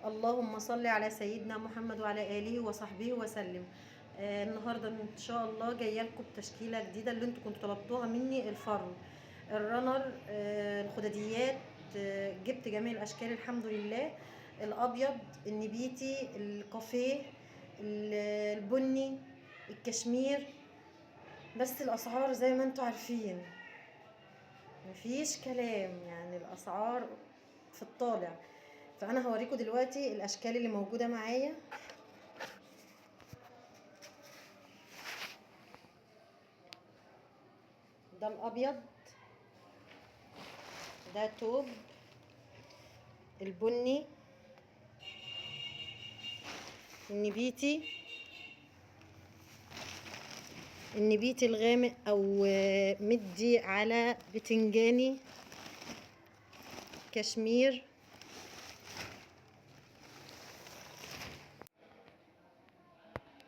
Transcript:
اللهم صل على سيدنا محمد وعلى آله وصحبه وسلم. النهارده ان شاء الله جايه لكم بتشكيله جديده اللي انتوا كنتوا طلبتوها مني. الفرن، الرنر، الخداديات. جبت جميع الاشكال الحمد لله. الابيض، النبيتي، الكافيه، البني، الكشمير. بس الاسعار زي ما انتوا عارفين مفيش كلام، يعني الاسعار في الطالع. فانا هوريكم دلوقتي الاشكال اللي موجوده معايا. ده الابيض، ده توب، البني، النبيتي الغامق او مدي على بتنجاني، كشمير،